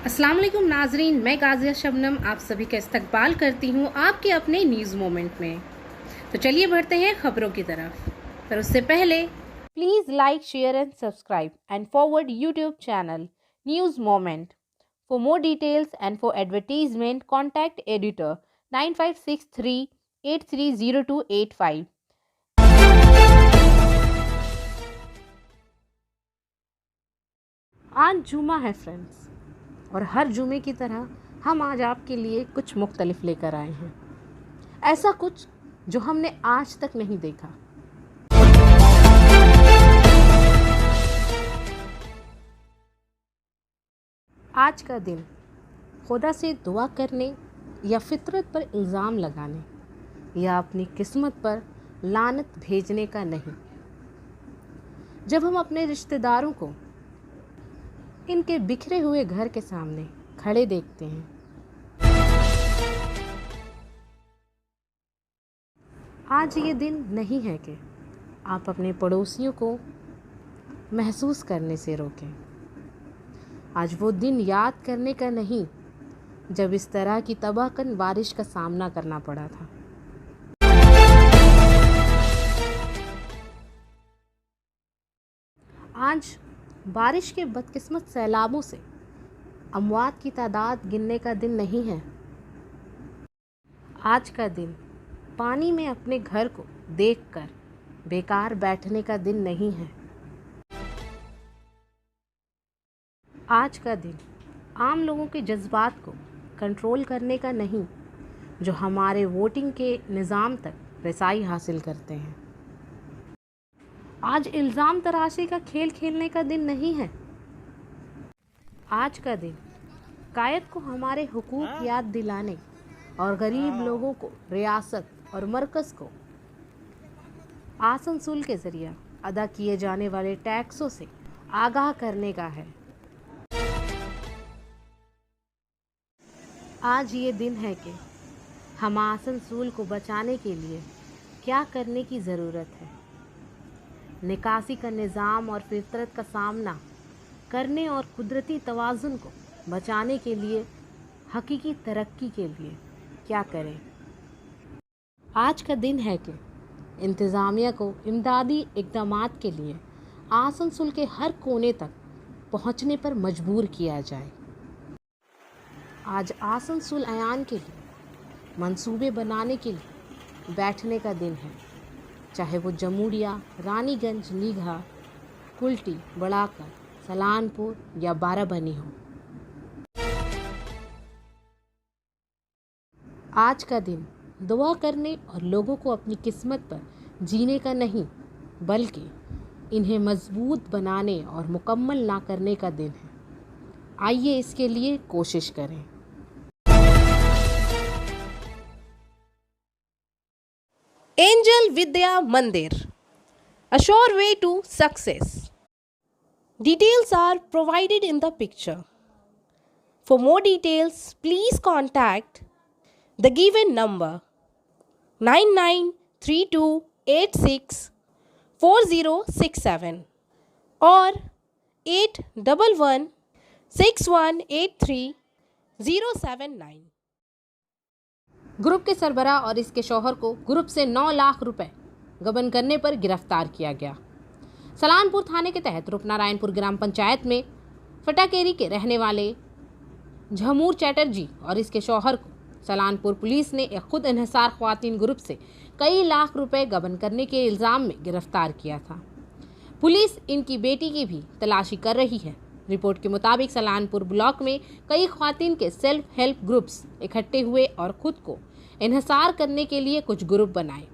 अस्सलाम वालेकुम नाजरीन, मैं गाजिया शबनम आप सभी का इस्तकबाल करती हूँ आपके अपने न्यूज़ मोमेंट में। तो चलिए बढ़ते हैं खबरों की तरफ, पर उससे पहले please like, share and subscribe and forward YouTube channel news moment. For more details and for advertisement contact editor 9563830285। आज जुमा है फ्रेंड्स, और हर जुमे की तरह हम आज आपके लिए कुछ मुख्तलिफ लेकर आए हैं। ऐसा कुछ जो हमने आज तक नहीं देखा। आज का दिन खुदा से दुआ करने या फितरत पर इल्ज़ाम लगाने या अपनी किस्मत पर लानत भेजने का नहीं। जब हम अपने रिश्तेदारों को इनके बिखरे हुए घर के सामने खड़े देखते हैं, आज ये दिन नहीं है कि आप अपने पड़ोसियों को महसूस करने से रोकें। आज वो दिन याद करने का नहीं जब इस तरह की तबाहकुन बारिश का सामना करना पड़ा था। आज बारिश के बदकिस्मत सैलाबों से अमवात की तादाद गिनने का दिन नहीं है। आज का दिन पानी में अपने घर को देखकर बेकार बैठने का दिन नहीं है। आज का दिन आम लोगों के जज्बात को कंट्रोल करने का नहीं, जो हमारे वोटिंग के निज़ाम तक रसाई हासिल करते हैं। आज इल्ज़ाम तराशी का खेल खेलने का दिन नहीं है। आज का दिन कायद को हमारे हुकूक याद दिलाने और गरीब लोगों को रियासत और मरकज़ को आसनसुल के ज़रिए अदा किए जाने वाले टैक्सों से आगाह करने का है। आज ये दिन है कि हम आसनसुल को बचाने के लिए क्या करने की ज़रूरत है। निकासी का निज़ाम और फितरत का सामना करने और कुदरती तवाज़ुन को बचाने के लिए हकीकी तरक्की के लिए क्या करें। आज का दिन है कि इंतज़ामिया को इमदादी इक़दामात के लिए आसनसुल के हर कोने तक पहुंचने पर मजबूर किया जाए। आज आसनसुल अयान के लिए मंसूबे बनाने के लिए बैठने का दिन है, चाहे वो जमूरिया, रानीगंज, लीघा, कुल्टी, बड़ाकर, सलानपुर या बाराबनी हो। आज का दिन दुआ करने और लोगों को अपनी किस्मत पर जीने का नहीं, बल्कि इन्हें मजबूत बनाने और मुकम्मल ना करने का दिन है। आइए इसके लिए कोशिश करें। Angel Vidya Mandir, a sure way to success. Details are provided in the picture. For more details, please contact the given number 9932864067 or 8116183079. Group के सरबराह और इसके शौहर को ग्रुप से 9 लाख रुपए गबन करने पर गिरफ्तार किया गया। सलानपुर थाने के तहत रूपनारायणपुर ग्राम पंचायत में फटाकेरी के रहने वाले झमूर चैटर्जी और इसके शौहर को सलानपुर पुलिस ने एक खुद इन्हिसार ख्वातीन ग्रुप से कई लाख रुपए गबन करने के इल्ज़ाम में गिरफ्तार किया था। पुलिस इनकी बेटी की भी तलाशी कर रही है। रिपोर्ट के मुताबिक सलानपुर ब्लॉक में कई ख्वातीन के सेल्फ हेल्प ग्रुप्स इकट्ठे हुए और खुद को इन्हिसार करने के लिए कुछ ग्रुप बनाए।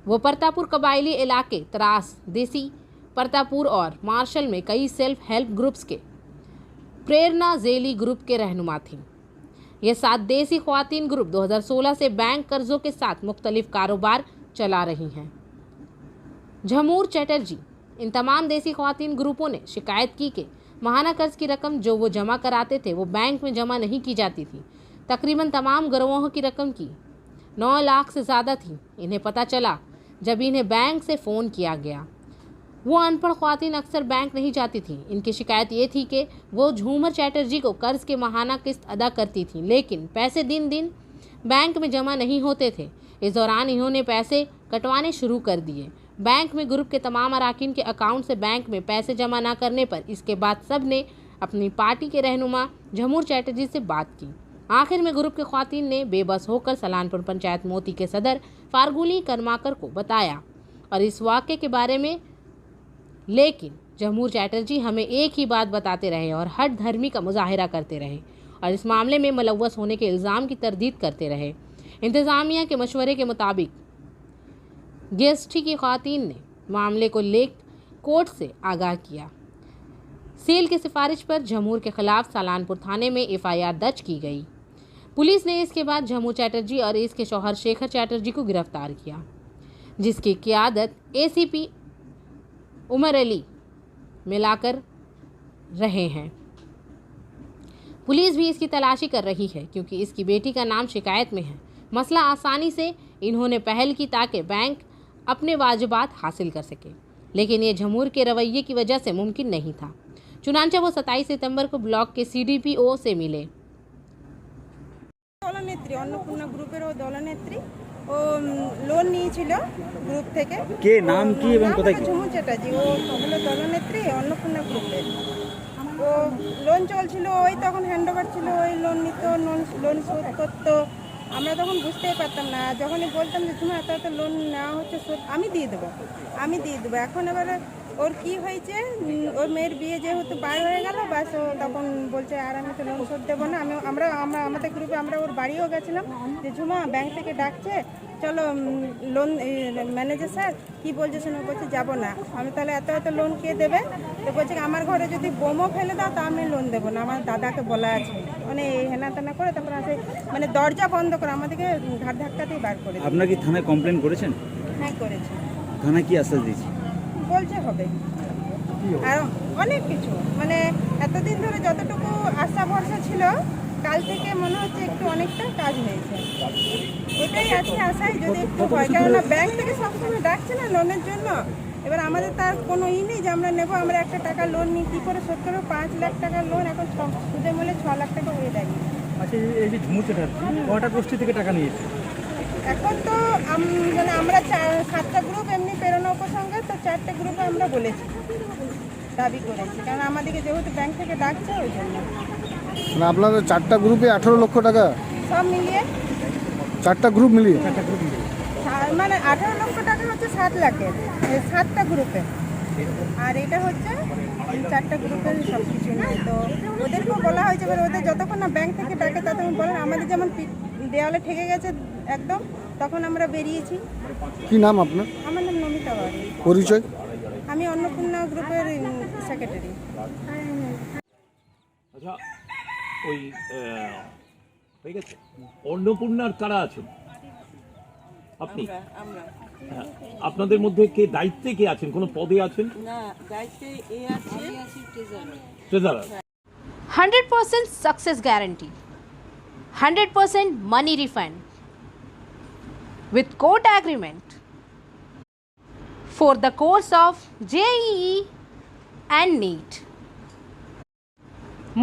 वो परतापुर कबायली इलाके, त्रास, देसी, परतापुर और मार्शल में कई सेल्फ हेल्प ग्रुप्स के प्रेरणा ज़ेली ग्रुप के रहनुमा थीं। ये 7 देसी ख्वातीन ग्रुप 2016 से बैंक कर्जों के साथ मुख्तलिफ कारोबार चला रही हैं। झमूर चैटर्जी इन तमाम देसी ख्वातीन ग्रुपों ने शिकायत की कि माहाना कर्ज की रकम जो वो जमा कराते थे वो बैंक में जमा नहीं की जाती थी। तकरीबन तमाम गिरोहों की रकम की 9 लाख से ज़्यादा थी। इन्हें पता चला जब इन्हें बैंक से फ़ोन किया गया। वो अनपढ़ ख्वातीन अक्सर बैंक नहीं जाती थीं। इनकी शिकायत ये थी कि वो झूमर चैटर्जी को कर्ज के माहाना किस्त अदा करती थीं, लेकिन पैसे दिन दिन बैंक में जमा नहीं होते थे। इस दौरान इन्होंने पैसे कटवाने शुरू कर दिए। बैंक में ग्रुप के तमाम अराकीन के अकाउंट से बैंक में पैसे जमा न करने पर इसके बाद सब ने अपनी पार्टी के रहनुमा झमूर चैटर्जी से बात की। आखिर में ग्रुप के ख्वातीन ने बेबस होकर सलानपुर पंचायत मोती के सदर फारगुली कर्माकर को बताया और इस वाक़े के बारे में, लेकिन झमूर चैटर्जी हमें एक ही बात बताते रहे और हठ धर्मी का मुजाहिरा करते रहे और इस मामले में मुलव्वस होने के इल्ज़ाम की तरदीद करते रहे। इंतज़ामिया के मशवरे के मुताबिक GST की ख्वातीन ने मामले को लेकर कोर्ट से आगाह किया। सील की सिफारिश पर झमूर के खिलाफ सलानपुर थाने में FIR दर्ज की गई। पुलिस ने इसके बाद झमूर चैटर्जी और इसके शौहर शेखर चैटर्जी को गिरफ्तार किया, जिसकी क़ियादत ACP उमर अली मिलाकर रहे हैं। पुलिस भी इसकी तलाशी कर रही है क्योंकि इसकी बेटी का नाम शिकायत में है। मसला आसानी से इन्होंने पहल की ताकि बैंक अपने वाजिबात हासिल कर सके, लेकिन ये झमूर के रवैये की वजह से मुमकिन नहीं था। चुनांचे वो 27 सितंबर को ब्लॉक के CDPO से मिले। দলনেত্রী অন্নপূর্ণা গ্রুপের দলনেত্রী ও লোন নিয়েছিল গ্রুপ থেকে। কে নাম কি এবং কোথায় কি? ঝুমুর চ্যাটার্জি ও হলো দলনেত্রী অন্নপূর্ণা গ্রুপের। ও লোন চলছিল, ওই তখন হ্যান্ডওভার ছিল, ওই লোন নিত, লোন শোধ করতো। আমরা তখন বুঝতেই পারতাম না, যখনই বলতাম যে ঝুমা এত লোন নেওয়া হচ্ছে, শোধ আমি দিয়ে দেবো। এখন এবারে ওর কি হয়েছে, ওর মেয়ের বিয়ে যেহেতু বার হয়ে গেল, বাস ও তখন বলছে আর আমি তো লোন শোধ দেবো না। আমরা আমাদের গ্রুপে আমরা ওর বাড়িও গেছিলাম যে ঝুমা ব্যাংক থেকে ডাকছে, চলো লোন ম্যানেজার স্যার কি বলছে শোনো, বলছে যাবো না। আমি তাহলে এত লোন কে দেবে? তো বলছে আমার ঘরে যদি বোমও ফেলে দাও তা আমি লোন দেবো না, আমার দাদাকে বলা আছে। মানে হেনা তেনা করে তারপর আছে মানে দরজা বন্ধ করে আমাদেরকে ঘাট ধাক্কাতেই বার করে। আপনারা কি থানায় কমপ্লেন করেছেন? হ্যাঁ করেছি। থানায় কি আশ্বাস দিয়েছে? বলছে হবে আর অনেক কিছু, মানে এতদিন ধরে যতটুকু আশা ভরসা ছিল, কাল থেকে মনে হচ্ছে একটু অনেকটা কাজ হয়েছে। এটাই আছে আশায় যদি একটু হয়, কেননা ব্যাংক থেকে সবসময় ডাকছে না লোনের জন্য। এবার আমাদের তার কোনো নেই যে আমরা নেবো, আমরা একটা টাকা লোন নিই কী করে শোধ করবো? 5 লাখ টাকা লোন এখন সুদে মূল্যে 6 লাখ টাকা হয়ে যায়। আচ্ছা, এই যে ঝুমুর চ্যাটার্জি কটা গোষ্ঠী থেকে টাকা নিয়েছে? এখন তো মানে আমরা 7টা গ্রুপ এমনি প্রেরণা উপসংঘে, তো 4টে গ্রুপে আমরা বলেছি, দাবি করেছি, কারণ আমাদেরকে যেহেতু ব্যাংক থেকে ডাকছে ওই জন্য। মানে আপনাদের 4টা গ্রুপে 18 লক্ষ টাকা সব মিলিয়ে 4টা গ্রুপ মিলিয়ে মানে 18 লক্ষ টাকা হচ্ছে 7 লাখের, 7টা গ্রুপে, আর এটা হচ্ছে 4টা গ্রুপের সব কিছু নিয়ে। তো ওদেরকেও বলা হয়েছে, এবার ওদের যতক্ষণ না ব্যাংক থেকে ডাকে ততক্ষণ বলেন। আমাদের যেমন দেওয়ালে ঠেকে গেছে একদম, তখন আমরা বেরিয়েছি। কি নাম আপনার? আমার নাম নমিতা বাড়ি। পরিচয়? আমি অন্নপূর্ণা গ্রুপের সেক্রেটারি। আচ্ছা, ওই হয়ে গেছে অন্নপূর্ণার কারা আছেন? আপনি? হ্যাঁ, আপনাদের মধ্যে কে দায়িত্বে কে আছেন? কোন পদে আছেন? না, দায়িত্বে এ আছে treasurer. 100% success guarantee, 100% money refund with court agreement for the course of JEE and NEET.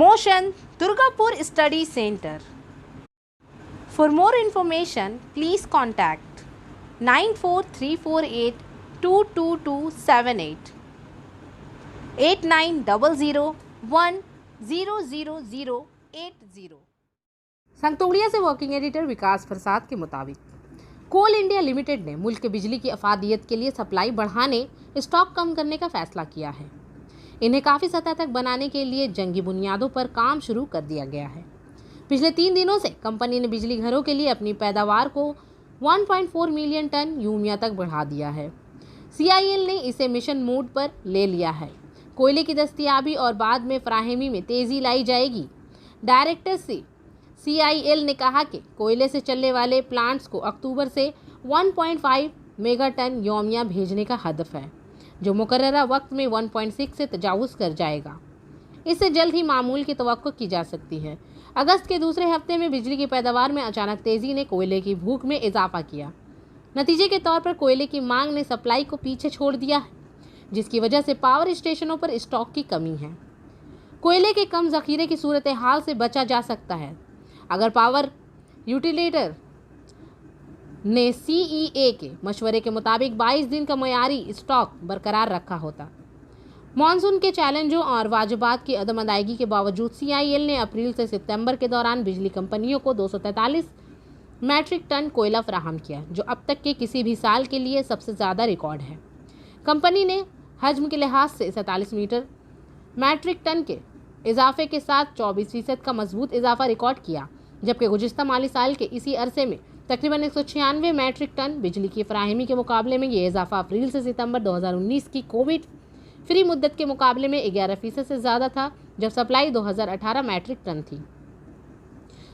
Motion Durgapur Study Center. For more information, please contact 9434822278 8900100080। संगतोड़िया से वर्किंग एडिटर विकास प्रसाद के मुताबिक कोल इंडिया लिमिटेड ने मुल्क के बिजली की अफादियत के लिए सप्लाई बढ़ाने, स्टॉक कम करने का फैसला किया है। इन्हें काफ़ी सतह तक बनाने के लिए जंगी बुनियादों पर काम शुरू कर दिया गया है। पिछले 3 दिनों से कंपनी ने बिजली घरों के लिए अपनी पैदावार को 1.4 मिलियन टन यूमिया तक बढ़ा दिया है। CIL ने इसे मिशन मोड पर ले लिया है। कोयले की दस्तयाबी और बाद में फराहमी में तेज़ी लाई जाएगी। डायरेक्टर से CIL ने कहा कि कोयले से चलने वाले प्लांट्स को अक्टूबर से 1.5 मेगा टन योमिया भेजने का हदफ है, जो मुकर्ररा वक्त में 1.6 से तजावुज़ कर जाएगा। इससे जल्द ही मामूल की तवक्को की जा सकती है। अगस्त के दूसरे हफ्ते में बिजली की पैदावार में अचानक तेज़ी ने कोयले की भूख में इजाफा किया। नतीजे के तौर पर कोयले की मांग ने सप्लाई को पीछे छोड़ दिया है। जिसकी वजह से पावर स्टेशनों पर स्टॉक की कमी है। कोयले के कम जखीरे की सूरत हाल से बचा जा सकता है अगर पावर यूटिलिटर ने CEA के मशवरे के मुताबिक 22 दिन का मयारी स्टॉक बरकरार रखा होता। मानसून के चैलेंजों और वाजिबात की अदम अदायगी के बावजूद CIL ने अप्रैल से सितंबर के दौरान बिजली कंपनियों को 243 मैट्रिक टन कोयला फराहम किया, जो अब तक के किसी भी साल के लिए सबसे ज़्यादा रिकॉर्ड है। कंपनी ने हजम के लिहाज से 47 मैट्रिक टन के इजाफे के साथ 24% का मजबूत इजाफा रिकॉर्ड किया, जबकि गुज़िश्ता माली साल के इसी अरसे में तकरीबन 196 मैट्रिक टन बिजली की फराहमी के मुकाबले में ये इजाफा अप्रैल से सितंबर 2019 की कोविड फ्री मुद्दत के मुकाबले में 11% से ज़्यादा था, जब सप्लाई 2018 मैट्रिक टन थी।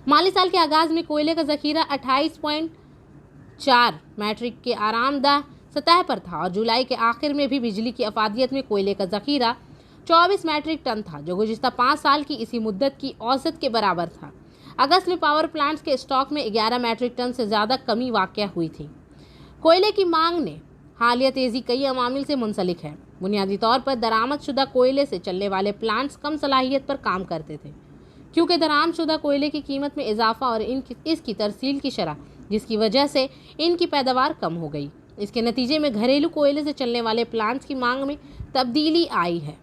माली साल के आगाज़ में कोयले का ज़खीरा 28.4 मैट्रिक के आरामदाह सतह पर था और जुलाई के आखिर में भी बिजली की अफादियत में कोयले का ज़खीरा 24 मैट्रिक टन था, जो गुज़िश्ता 5 साल की इसी मुद्दत की औसत के बराबर था। अगस्त में पावर प्लांट्स के स्टॉक में 11 मैट्रिक टन से ज़्यादा कमी वाक़या हुई थी। कोयले की मांग ने हालिया तेज़ी कई अवामिल से मुंसलिक है। बुनियादी तौर पर दरामदशुदा कोयले से चलने वाले प्लांट्स कम सलाहियत पर काम करते थे, क्योंकि दरामदशुदा कोयले की कीमत में इजाफा और इसकी तरसील की शरह, जिसकी वजह से इनकी पैदावार कम हो गई। इसके नतीजे में घरेलू कोयले से चलने वाले प्लांट्स की मांग में तब्दीली आई है।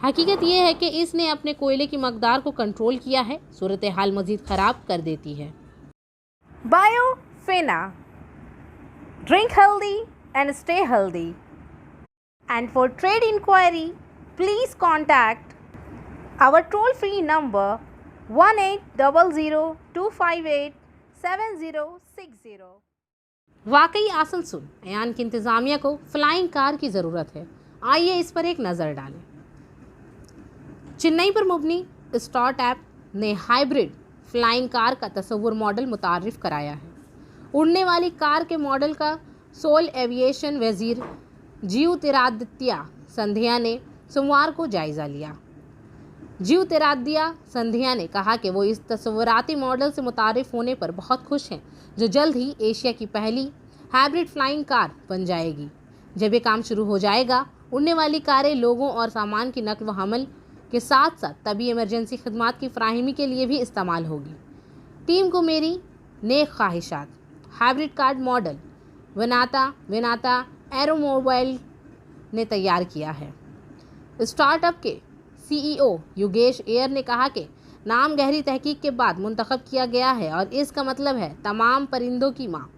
हकीकत यह है कि इसने अपने कोयले की मकदार को कंट्रोल किया है, सूरत हाल मज़ीद ख़राब कर देती है। Biofina. Drink healthy and stay healthy. And for trade inquiry, please contact our toll-free number 1800-258-7060. वाकई आसनसोल अयान की इंतज़ामिया को फ्लाइंग कार की ज़रूरत है। आइए इस पर एक नज़र डालें। चेन्नई पर मुबनी स्टार्ट ऐप ने हाइब्रिड फ्लाइंग कार का तस्वुर मॉडल मुतारिफ कराया है। उड़ने वाली कार के मॉडल का सोल एविएशन वज़ीर ज्योतिरादित्य सिंधिया ने सोमवार को जायज़ा लिया। ज्योतिरादित्य सिंधिया ने कहा कि वो इस तस्वुराती मॉडल से मुतारिफ होने पर बहुत खुश हैं, जो जल्द ही एशिया की पहली हाइब्रिड फ्लाइंग कार बन जाएगी। जब ये काम शुरू हो जाएगा, उड़ने वाली कारें लोगों और सामान की नकल व हमल के साथ साथ तभी इमरजेंसी खदमात की फराहमी के लिए भी इस्तेमाल होगी। टीम को मेरी नेक ख्वाहिशात। हाइब्रिड कार मॉडल विनाता एरोमोबाइल ने तैयार किया है। स्टार्टअप के CEO युगेश एयर ने कहा कि नाम गहरी तहकीक के बाद मुंतखब किया गया है और इसका मतलब है तमाम परिंदों की माँ।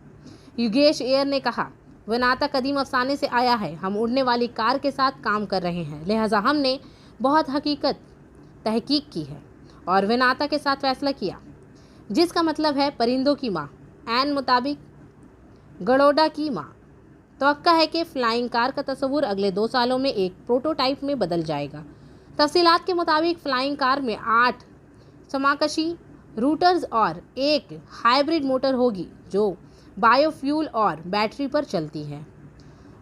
युगेश एयर ने कहा, विनाता कदीम अफसाने से आया है। हम उड़ने वाली कार के साथ काम कर रहे हैं, लिहाजा हमने बहुत तहकीक की है और विनाता के साथ फैसला किया, जिसका मतलब है परिंदों की माँ, एन मुताबिक गड़ोडा की माँ। तवक्का है कि फ्लाइंग कार का तस्वुर अगले 2 सालों में एक प्रोटोटाइप में बदल जाएगा। तफसीलात के मुताबिक फ्लाइंग कार में 8 समाकशी रूटर्स और एक हाइब्रिड मोटर होगी, जो बायोफ्यूल और बैटरी पर चलती है।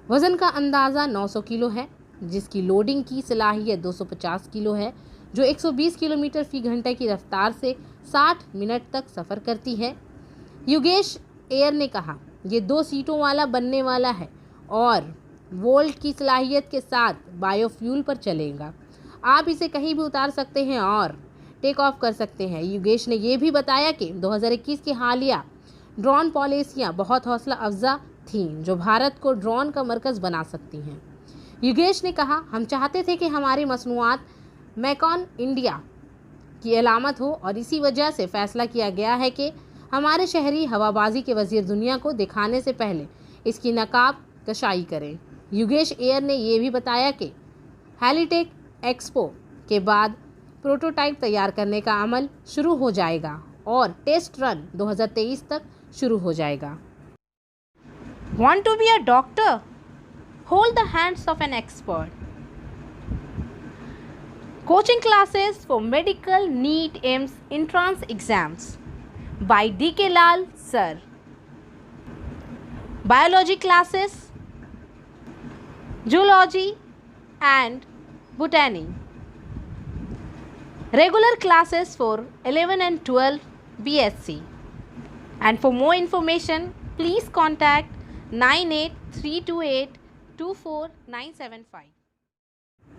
वज़न का अंदाज़ा 900 किलो है, जिसकी लोडिंग की सलाहियत 250 किलो है, जो 120 किलोमीटर फ़ी घंटे की रफ्तार से 60 मिनट तक सफ़र करती है। युगेश एयर ने कहा, ये 2 सीटों वाला बनने वाला है और वोल्ट की सलाहियत के साथ बायोफ्यूल पर चलेगा। आप इसे कहीं भी उतार सकते हैं और टेक ऑफ कर सकते हैं। युगेश ने यह भी बताया कि 2021 की हालिया ड्रोन पॉलिसियाँ बहुत हौसला अफजा थीं, जो भारत को ड्रोन का मरकज़ बना सकती हैं। युगेश ने कहा, हम चाहते थे कि हमारी मसनूआत मैकॉन इंडिया की अलामत हो और इसी वजह से फ़ैसला किया गया है कि हमारे शहरी हवाबाजी के वज़ीर दुनिया को दिखाने से पहले इसकी नकाब कशाई करें। युगेश एयर ने यह भी बताया कि हेलीटेक एक्सपो के बाद प्रोटोटाइप तैयार करने का अमल शुरू हो जाएगा और टेस्ट रन 2023 तक शुरू हो जाएगा। Want to be a doctor? Hold the hands of an expert. Coaching classes for medical NEET AIMS entrance exams by D.K. Lal Sir. Biology classes, zoology and botany. Regular classes for 11 and 12 BSc. And for more information, please contact 98328 24975.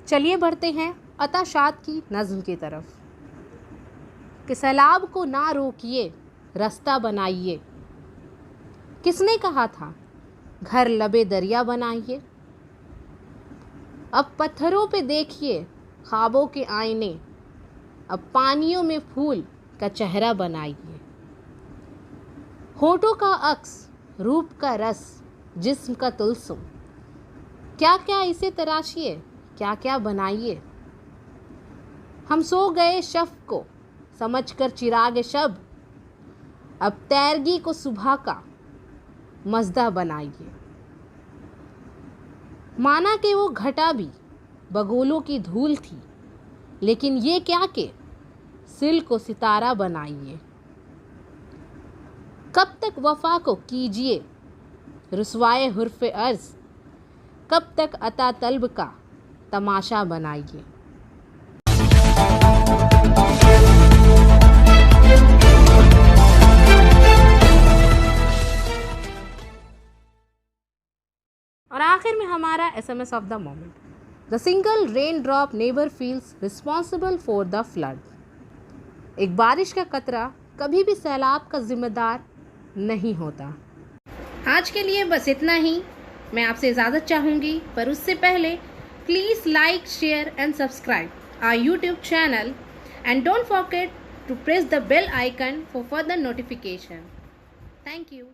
चलिए बढ़ते हैं अता शाद की नज़्म की तरफ कि सैलाब को ना रोकिए, रास्ता बनाइए। किसने कहा था घर लबे दरिया बनाइए? अब पत्थरों पे देखिए ख्वाबों के आईने, अब पानियों में फूल का चेहरा बनाइए। होठों का अक्स, रूप का रस, जिस्म का तुलसुम, क्या क्या इसे तराशिए, क्या क्या बनाइए। हम सो गए शफ को समझकर चिराग शब, अब तैरगी को सुबह का मज़दा बनाइए। माना कि वो घटा भी बगोलों की धूल थी, लेकिन ये क्या कि सिल को सितारा बनाइए। कब तक वफा को कीजिए रुसवाए हुर्फ़े अर्ज़, कब तक अता तलब का तमाशा बनाइए। और आखिर में हमारा SMS of the moment, the single rain drop never feels responsible for the flood. एक बारिश का कतरा कभी भी सैलाब का जिम्मेदार नहीं होता। आज के लिए बस इतना ही। मैं आपसे इजाज़त चाहूँगी, पर उससे पहले please like, share and subscribe our YouTube channel and don't forget to press the bell icon for further notification. Thank you.